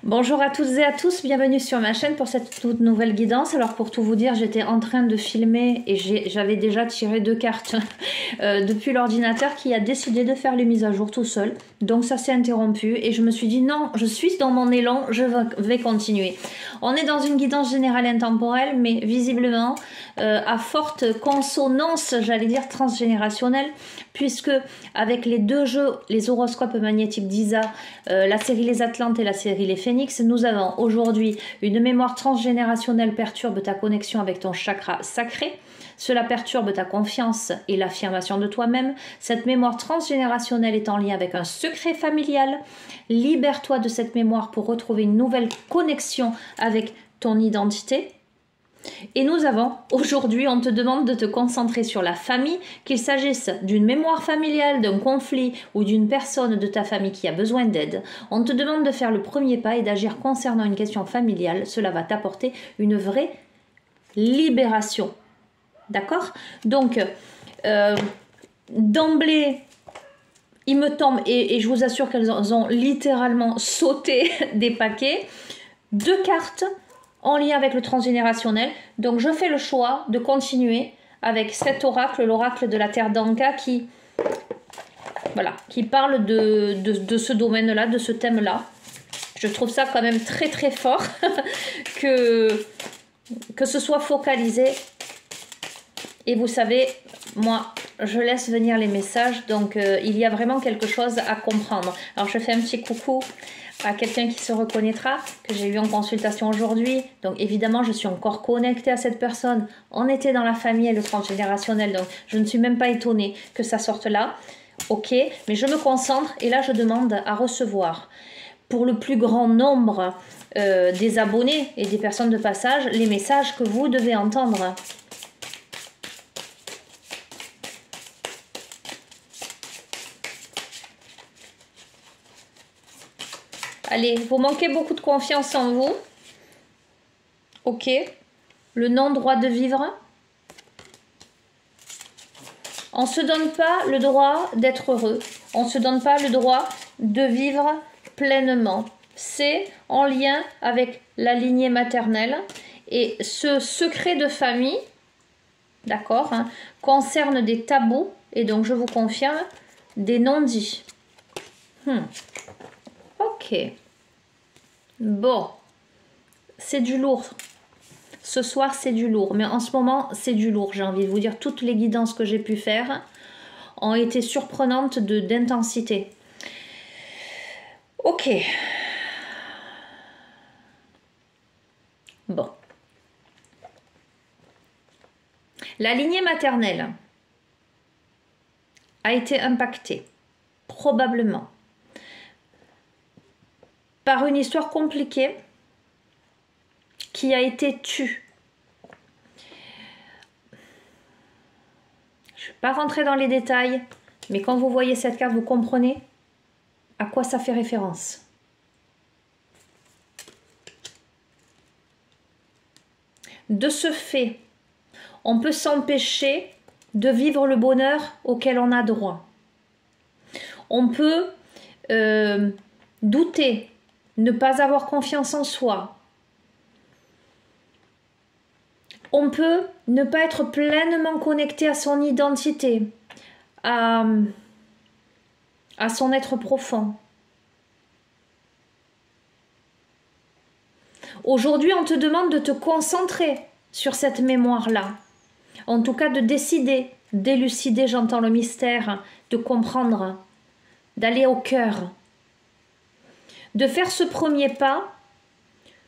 Bonjour à toutes et à tous, bienvenue sur ma chaîne pour cette toute nouvelle guidance. Alors pour tout vous dire, j'étais en train de filmer et j'avais déjà tiré 2 cartes depuis l'ordinateur qui a décidé de faire les mises à jour tout seul. Donc ça s'est interrompu et je me suis dit non, je suis dans mon élan, je vais continuer. On est dans une guidance générale intemporelle, mais visiblement à forte consonance, j'allais dire transgénérationnelle, puisque avec les 2 jeux, les horoscopes magnétiques d'Isa, la série Les Atlantes et la série Les Phénix, nous avons aujourd'hui une mémoire transgénérationnelle perturbe ta connexion avec ton chakra sacré. Cela perturbe ta confiance et l'affirmation de toi-même. Cette mémoire transgénérationnelle est en lien avec un secret familial. Libère-toi de cette mémoire pour retrouver une nouvelle connexion avec ton identité. Et nous avons, aujourd'hui, on te demande de te concentrer sur la famille, qu'il s'agisse d'une mémoire familiale, d'un conflit ou d'une personne de ta famille qui a besoin d'aide. On te demande de faire le premier pas et d'agir concernant une question familiale. Cela va t'apporter une vraie libération. D'accord? Donc, d'emblée, il me tombe, et je vous assure qu'elles ont littéralement sauté des paquets, 2 cartes en lien avec le transgénérationnel. Donc je fais le choix de continuer avec cet oracle, l'oracle de la Terre d'Anka, qui parle de ce domaine-là, de ce thème-là. Je trouve ça quand même très très fort que ce soit focalisé. Et vous savez, moi, je laisse venir les messages, donc il y a vraiment quelque chose à comprendre. Alors je fais un petit coucou à quelqu'un qui se reconnaîtra, que j'ai eu en consultation aujourd'hui. Donc évidemment, je suis encore connectée à cette personne. On était dans la famille et le transgénérationnel, donc je ne suis même pas étonnée que ça sorte là. Ok, mais je me concentre et là je demande à recevoir pour le plus grand nombre des abonnés et des personnes de passage les messages que vous devez entendre. Allez, vous manquez beaucoup de confiance en vous. Ok. Le non-droit de vivre. On ne se donne pas le droit d'être heureux. On ne se donne pas le droit de vivre pleinement. C'est en lien avec la lignée maternelle. Et ce secret de famille, d'accord, hein, concerne des tabous. Et donc, je vous confirme, des non-dits. Ok. Bon. C'est du lourd. Ce soir, c'est du lourd. Mais en ce moment, c'est du lourd. J'ai envie de vous dire, toutes les guidances que j'ai pu faire ont été surprenantes d'intensité. Ok. Bon. La lignée maternelle a été impactée, probablement, par une histoire compliquée qui a été tue. Je ne vais pas rentrer dans les détails, mais quand vous voyez cette carte, vous comprenez à quoi ça fait référence. De ce fait, on peut s'empêcher de vivre le bonheur auquel on a droit. On peut douter, ne pas avoir confiance en soi. On peut ne pas être pleinement connecté à son identité, à son être profond. Aujourd'hui, on te demande de te concentrer sur cette mémoire-là. En tout cas, de décider, d'élucider, j'entends le mystère, de comprendre, d'aller au cœur. De faire ce premier pas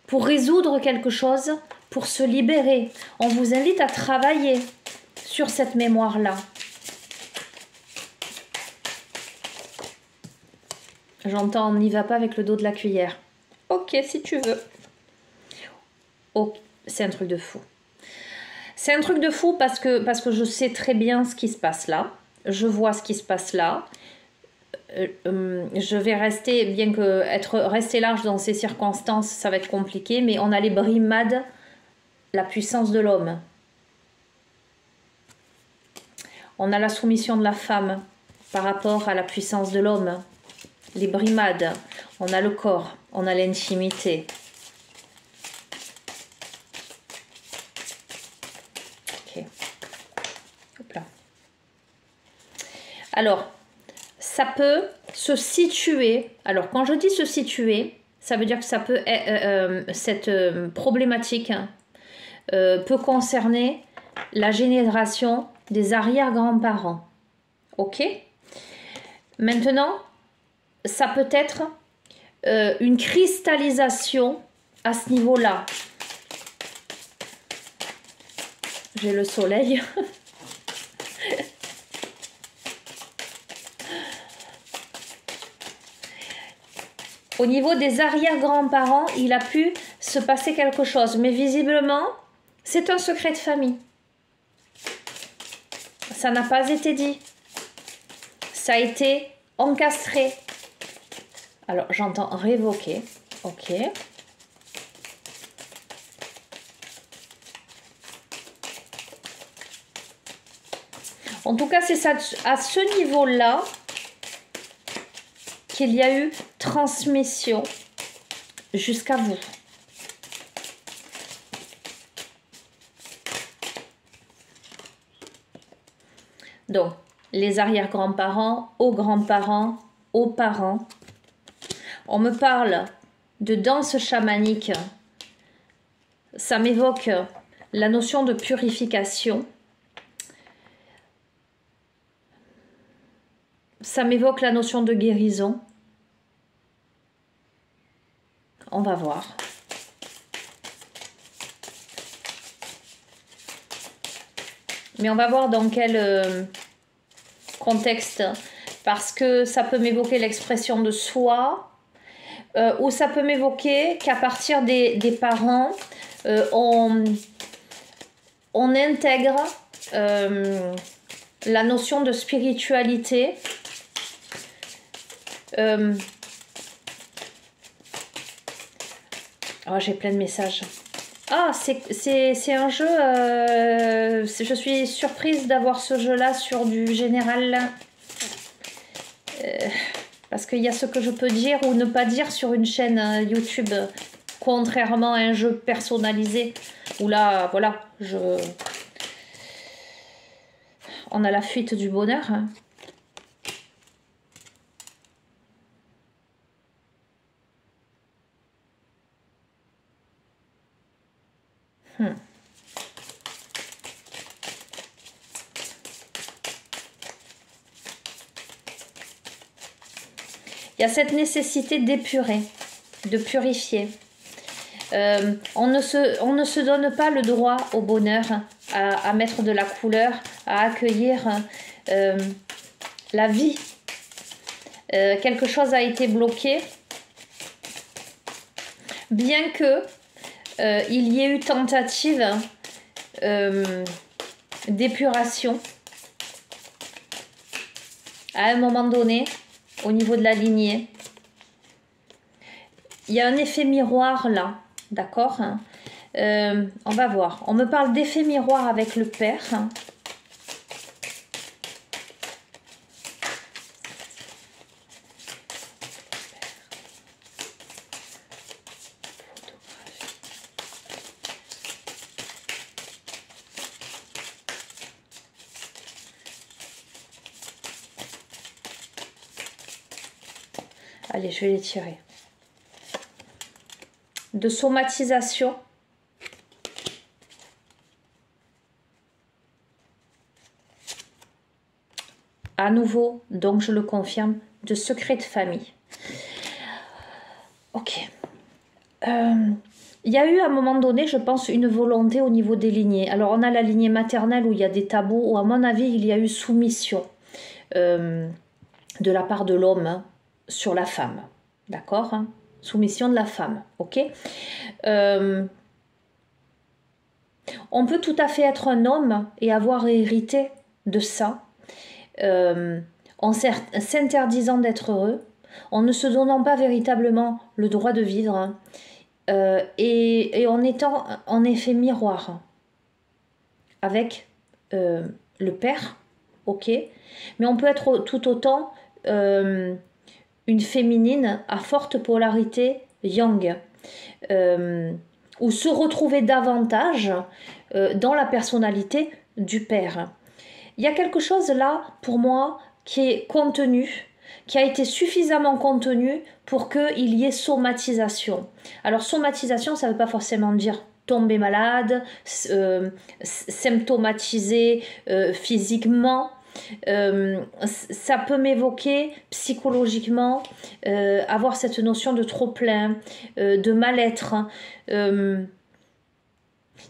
pour résoudre quelque chose, pour se libérer. On vous invite à travailler sur cette mémoire-là. J'entends, on n'y va pas avec le dos de la cuillère. Ok, si tu veux. Oh, c'est un truc de fou. C'est un truc de fou parce que je sais très bien ce qui se passe là. Je vois ce qui se passe là. Je vais rester, bien que être resté large dans ces circonstances, ça va être compliqué, mais on a les brimades, la puissance de l'homme. On a la soumission de la femme par rapport à la puissance de l'homme. Les brimades, on a le corps. On a l'intimité. Ok. Hop là. Alors, ça peut se situer. Alors, quand je dis se situer, ça veut dire que ça peut cette problématique peut concerner la génération des arrière-grands-parents. Ok? Maintenant, ça peut être une cristallisation à ce niveau-là. J'ai le soleil. Au niveau des arrière-grands-parents, il a pu se passer quelque chose. Mais visiblement, c'est un secret de famille. Ça n'a pas été dit. Ça a été encastré. Alors, j'entends révoquer. Ok. En tout cas, c'est ça, à ce niveau-là qu'il y a eu transmission jusqu'à vous. Donc, les arrière-grands-parents, aux grands-parents, aux parents. On me parle de danse chamanique. Ça m'évoque la notion de purification. Ça m'évoque la notion de guérison. On va voir. Mais on va voir dans quel contexte. Parce que ça peut m'évoquer l'expression de soi. Ou ça peut m'évoquer qu'à partir des parents, on intègre la notion de spiritualité. Oh, j'ai plein de messages. Ah, c'est un jeu... je suis surprise d'avoir ce jeu-là sur du général. Parce qu'il y a ce que je peux dire ou ne pas dire sur une chaîne YouTube. Contrairement à un jeu personnalisé. Où là, voilà, on a la fuite du bonheur. Il y a cette nécessité d'épurer, de purifier. On ne se donne pas le droit au bonheur, à mettre de la couleur, à accueillir la vie. Quelque chose a été bloqué, bien que il y ait eu tentative d'épuration à un moment donné au niveau de la lignée. Il y a un effet miroir là, d'accord? On va voir. On me parle d'effet miroir avec le père. Allez, je vais les tirer. De somatisation. À nouveau, donc je le confirme, de secret de famille. Ok. Il y a eu à un moment donné, je pense, une volonté au niveau des lignées. Alors, on a la lignée maternelle où il y a des tabous, où à mon avis, il y a eu soumission de la part de l'homme sur la femme. D'accord, hein? Soumission de la femme, ok. On peut tout à fait être un homme et avoir hérité de ça, en s'interdisant d'être heureux, en ne se donnant pas véritablement le droit de vivre, et en étant en effet miroir avec le père, ok. Mais on peut être tout autant une féminine à forte polarité yang, ou se retrouver davantage dans la personnalité du père. Il y a quelque chose là, pour moi, qui est contenu, qui a été suffisamment contenu pour qu'il y ait somatisation. Alors, somatisation, ça ne veut pas forcément dire tomber malade, symptomatiser physiquement. Ça peut m'évoquer psychologiquement, avoir cette notion de trop-plein, de mal-être. Il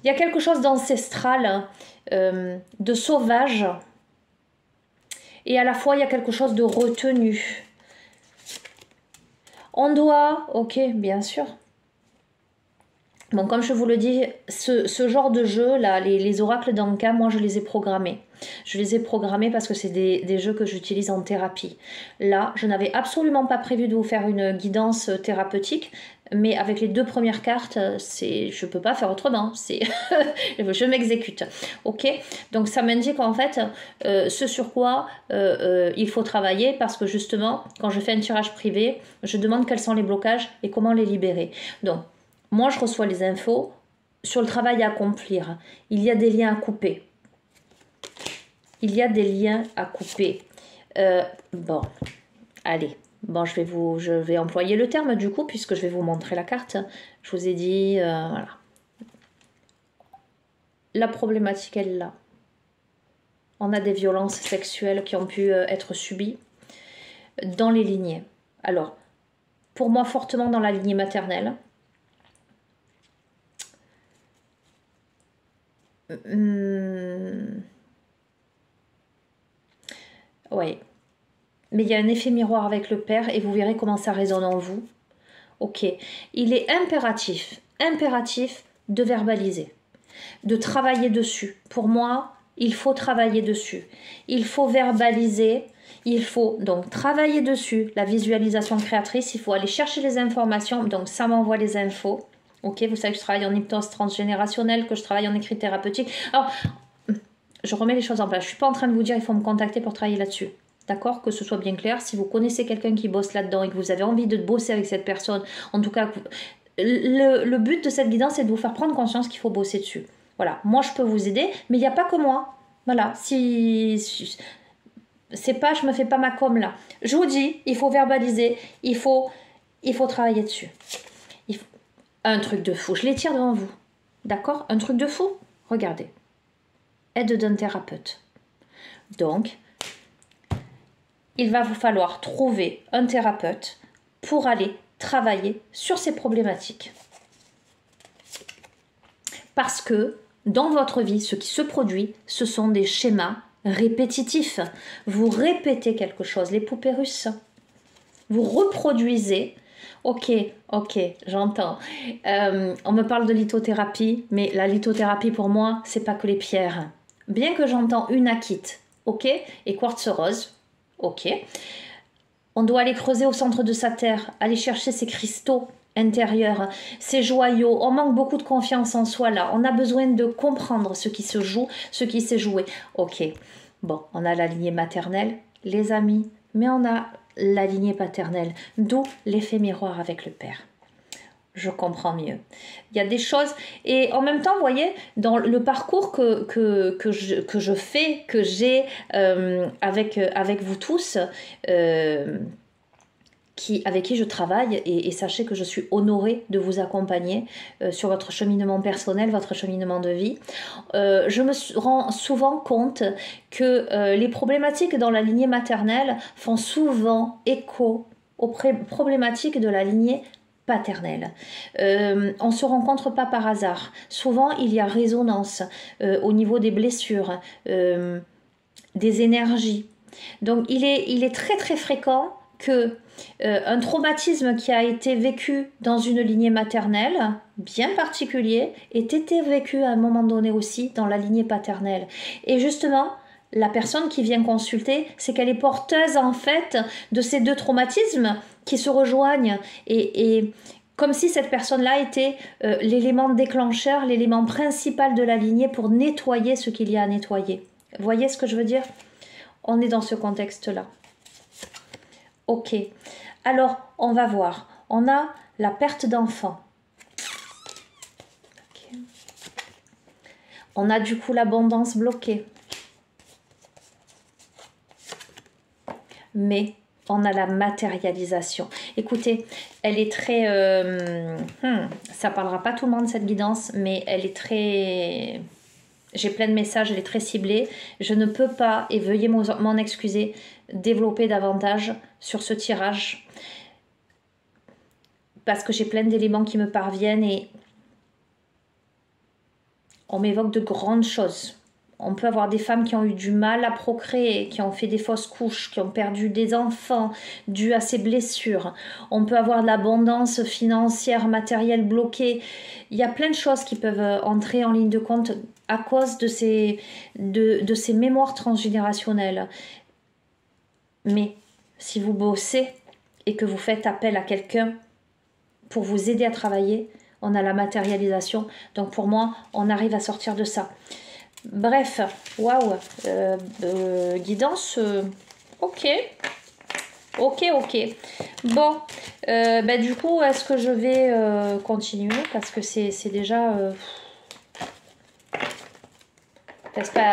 y a quelque chose d'ancestral, de sauvage, et à la fois il y a quelque chose de retenu. On doit, ok, bien sûr. Bon, comme je vous le dis, ce genre de jeu, là, les oracles d'Anka, moi je les ai programmés. Je les ai programmés parce que c'est des jeux que j'utilise en thérapie. Là, je n'avais absolument pas prévu de vous faire une guidance thérapeutique, mais avec les 2 premières cartes, je ne peux pas faire autrement. Je m'exécute. Ok. Donc ça m'indique en fait ce sur quoi il faut travailler, parce que justement, quand je fais un tirage privé, je demande quels sont les blocages et comment les libérer. Donc, moi, je reçois les infos sur le travail à accomplir. Il y a des liens à couper. Il y a des liens à couper. Bon, allez. Bon, je vais employer le terme du coup, puisque je vais vous montrer la carte. Je vous ai dit, voilà. La problématique, elle est là. On a des violences sexuelles qui ont pu être subies dans les lignées. Alors, pour moi, fortement dans la lignée maternelle. Oui. Mais il y a un effet miroir avec le père et vous verrez comment ça résonne en vous. Ok. Il est impératif de verbaliser, de travailler dessus. Pour moi, il faut travailler dessus. Il faut verbaliser. Il faut donc travailler dessus. La visualisation créatrice, il faut aller chercher les informations. Donc ça m'envoie les infos. Ok, vous savez que je travaille en hypnose transgénérationnelle, que je travaille en écrit thérapeutique. Alors, je remets les choses en place. Je ne suis pas en train de vous dire il faut me contacter pour travailler là-dessus. D'accord? Que ce soit bien clair. Si vous connaissez quelqu'un qui bosse là-dedans et que vous avez envie de bosser avec cette personne, en tout cas, le but de cette guidance, c'est de vous faire prendre conscience qu'il faut bosser dessus. Voilà. Moi, je peux vous aider, mais il n'y a pas que moi. Voilà. C'est pas, je me fais pas ma com là. Je vous dis, il faut verbaliser, il faut travailler dessus. Un truc de fou. Je les tire devant vous. D'accord? Un truc de fou. Regardez. Aide d'un thérapeute. Donc, il va vous falloir trouver un thérapeute pour aller travailler sur ces problématiques. Parce que dans votre vie, ce qui se produit, ce sont des schémas répétitifs. Vous répétez quelque chose, les poupées russes. Vous reproduisez. Ok, j'entends. On me parle de lithothérapie, mais la lithothérapie pour moi, c'est pas que les pierres. Bien que j'entends une akite, ok, et quartz rose, ok. On doit aller creuser au centre de sa terre, aller chercher ces cristaux intérieurs, ces joyaux. On manque beaucoup de confiance en soi là. On a besoin de comprendre ce qui se joue, ce qui s'est joué. Ok, bon, on a la lignée maternelle, les amis, mais on a la lignée paternelle, d'où l'effet miroir avec le père. Je comprends mieux. Il y a des choses, et en même temps, vous voyez, dans le parcours que je fais, que j'ai avec vous tous, avec qui je travaille, et sachez que je suis honorée de vous accompagner sur votre cheminement personnel, votre cheminement de vie. Je me rends souvent compte que les problématiques dans la lignée maternelle font souvent écho aux problématiques de la lignée paternelle. On ne se rencontre pas par hasard. Souvent, il y a résonance au niveau des blessures, des énergies. Donc, il est très très fréquent que un traumatisme qui a été vécu dans une lignée maternelle bien particulier ait été vécu à un moment donné aussi dans la lignée paternelle. Et justement, la personne qui vient consulter, c'est qu'elle est porteuse en fait de ces 2 traumatismes qui se rejoignent, et comme si cette personne-là était l'élément déclencheur, l'élément principal de la lignée pour nettoyer ce qu'il y a à nettoyer. Vous voyez ce que je veux dire? On est dans ce contexte-là. Ok, alors on va voir. On a la perte d'enfant. Okay. On a du coup l'abondance bloquée. Mais on a la matérialisation. Écoutez, elle est très... ça parlera pas tout le monde cette guidance, mais elle est très... J'ai plein de messages, elle est très ciblée. Je ne peux pas, et veuillez m'en excuser, développer davantage sur ce tirage. Parce que j'ai plein d'éléments qui me parviennent et on m'évoque de grandes choses. On peut avoir des femmes qui ont eu du mal à procréer, qui ont fait des fausses couches, qui ont perdu des enfants dû à ces blessures. On peut avoir de l'abondance financière, matérielle bloquée. Il y a plein de choses qui peuvent entrer en ligne de compte à cause de ces mémoires transgénérationnelles. Mais si vous bossez et que vous faites appel à quelqu'un pour vous aider à travailler, on a la matérialisation. Donc pour moi, on arrive à sortir de ça. Bref, waouh, guidance, ok. Bon, du coup, est-ce que je vais continuer? Parce que c'est déjà...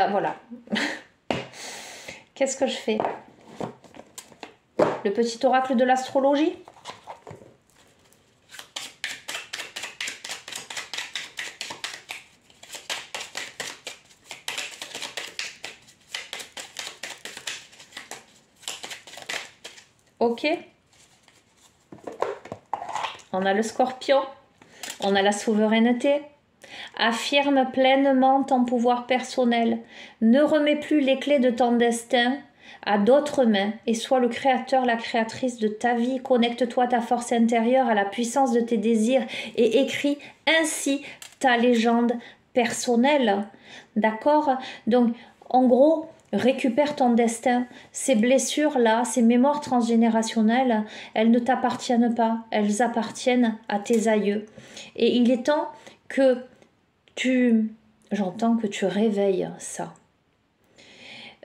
voilà. Qu'est-ce que je fais? Le petit oracle de l'astrologie? Ok. On a le scorpion. On a la souveraineté. Affirme pleinement ton pouvoir personnel. Ne remets plus les clés de ton destin à d'autres mains et sois le créateur, la créatrice de ta vie. Connecte-toi à ta force intérieure, à la puissance de tes désirs et écris ainsi ta légende personnelle. D'accord? Donc, en gros, récupère ton destin. Ces blessures-là, ces mémoires transgénérationnelles, elles ne t'appartiennent pas. Elles appartiennent à tes aïeux. Et il est temps que j'entends que tu réveilles ça.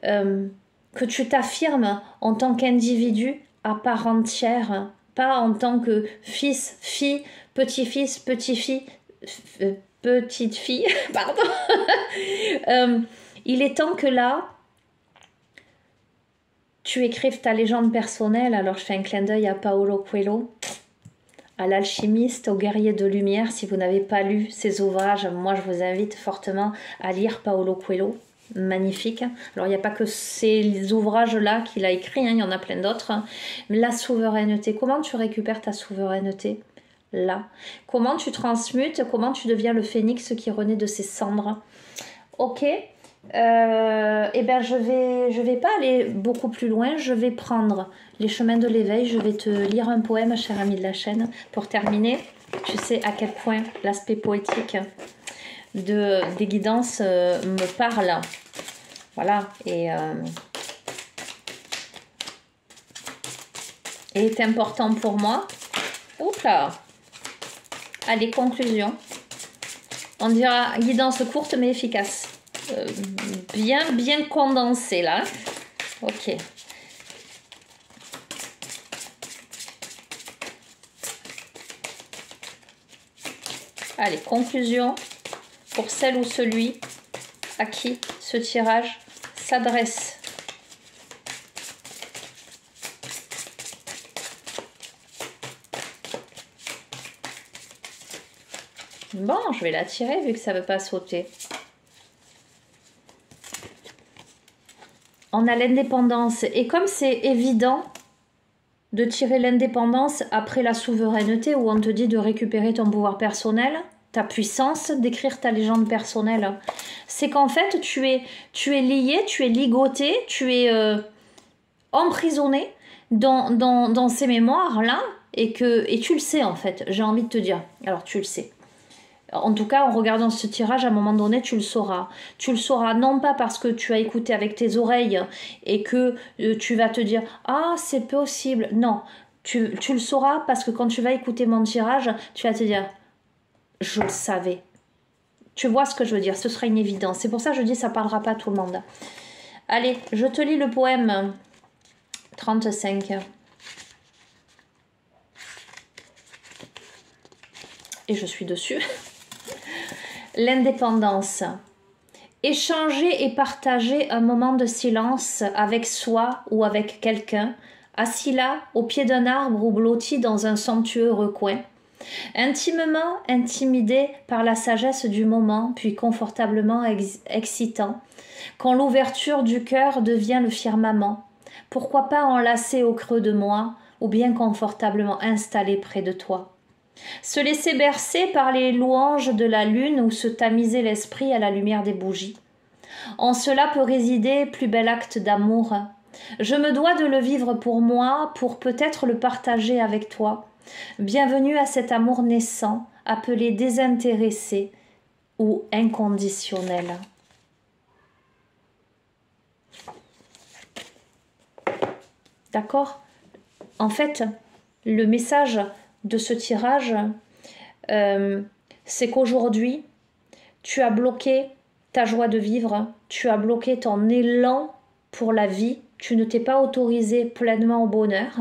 Que tu t'affirmes en tant qu'individu à part entière, pas en tant que fils, fille, petit-fils, petite-fille, pardon. Il est temps que là, tu écrives ta légende personnelle. Alors je fais un clin d'œil à Paulo Coelho, à l'alchimiste, au guerrier de lumière. Si vous n'avez pas lu ses ouvrages, moi je vous invite fortement à lire Paulo Coelho. Magnifique. Alors il n'y a pas que ces ouvrages-là qu'il a écrits, il y en a plein d'autres. La souveraineté, comment tu récupères ta souveraineté là? Comment tu transmutes, comment tu deviens le phénix qui renaît de ses cendres? Ok. Je vais pas aller beaucoup plus loin, je vais prendre les chemins de l'éveil, je vais te lire un poème, cher ami de la chaîne, pour terminer. Tu sais à quel point l'aspect poétique des guidances me parle. Voilà, et est important pour moi. Oups là. Allez, conclusion. On dira guidance courte mais efficace. Bien condensé là. Ok. Allez, conclusion pour celle ou celui à qui ce tirage s'adresse. Bon, je vais la tirer vu que ça ne veut pas sauter. On a l'indépendance. Et comme c'est évident de tirer l'indépendance après la souveraineté où on te dit de récupérer ton pouvoir personnel, ta puissance, d'écrire ta légende personnelle, c'est qu'en fait tu es lié, tu es ligoté, tu es emprisonné dans ces mémoires-là et tu le sais en fait, j'ai envie de te dire. Alors tu le sais. En tout cas, en regardant ce tirage, à un moment donné, tu le sauras. Tu le sauras non pas parce que tu as écouté avec tes oreilles et que tu vas te dire « Ah, c'est possible ». Non, tu le sauras parce que quand tu vas écouter mon tirage, tu vas te dire « Je le savais ». Tu vois ce que je veux dire, ce sera une évidence. C'est pour ça que je dis ça ne parlera pas à tout le monde. Allez, je te lis le poème 35. et je suis dessus. L'indépendance. Échanger et partager un moment de silence avec soi ou avec quelqu'un, assis là, au pied d'un arbre ou blotti dans un somptueux recoin, intimement intimidé par la sagesse du moment, puis confortablement excitant, quand l'ouverture du cœur devient le firmament, pourquoi pas enlacé au creux de moi, ou bien confortablement installé près de toi. Se laisser bercer par les louanges de la lune ou se tamiser l'esprit à la lumière des bougies. En cela peut résider plus bel acte d'amour. Je me dois de le vivre pour moi, pour peut-être le partager avec toi. Bienvenue à cet amour naissant, appelé désintéressé ou inconditionnel. D'accord ? En fait, le message de ce tirage, c'est qu'aujourd'hui, tu as bloqué ta joie de vivre, tu as bloqué ton élan pour la vie, tu ne t'es pas autorisé pleinement au bonheur,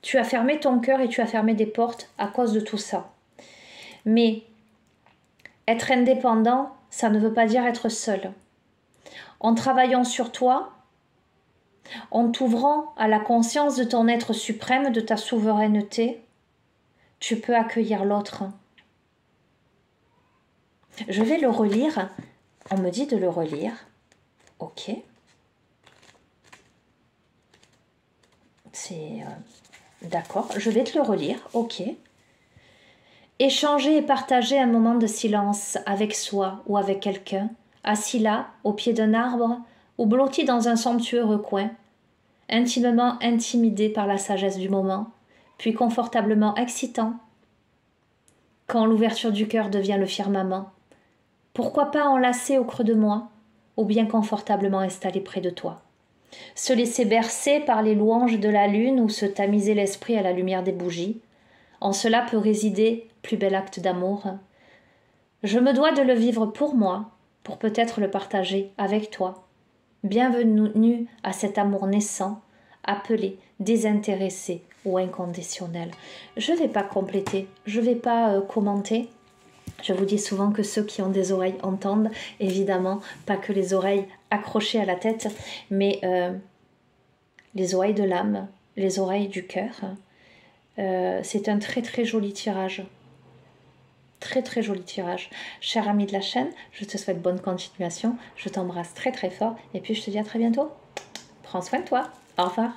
tu as fermé ton cœur et tu as fermé des portes à cause de tout ça. Mais être indépendant, ça ne veut pas dire être seul. En travaillant sur toi, en t'ouvrant à la conscience de ton être suprême, de ta souveraineté, tu peux accueillir l'autre. Je vais le relire. On me dit de le relire. Ok. C'est... D'accord, je vais te le relire. Ok. Échanger et partager un moment de silence avec soi ou avec quelqu'un, assis là, au pied d'un arbre, ou blotti dans un somptueux recoin, intimement intimidé par la sagesse du moment, puis confortablement excitant, quand l'ouverture du cœur devient le firmament. Pourquoi pas enlacé au creux de moi, ou bien confortablement installé près de toi. Se laisser bercer par les louanges de la lune ou se tamiser l'esprit à la lumière des bougies. En cela peut résider plus bel acte d'amour. Je me dois de le vivre pour moi, pour peut-être le partager avec toi. Bienvenue à cet amour naissant, appelé désintéressé ou inconditionnel. Je ne vais pas compléter, je ne vais pas commenter. Je vous dis souvent que ceux qui ont des oreilles entendent, évidemment, pas que les oreilles accrochées à la tête, mais les oreilles de l'âme, les oreilles du cœur. C'est un très très joli tirage. Très très joli tirage. Cher ami de la chaîne, je te souhaite bonne continuation. Je t'embrasse très très fort et puis je te dis à très bientôt. Prends soin de toi. Au revoir.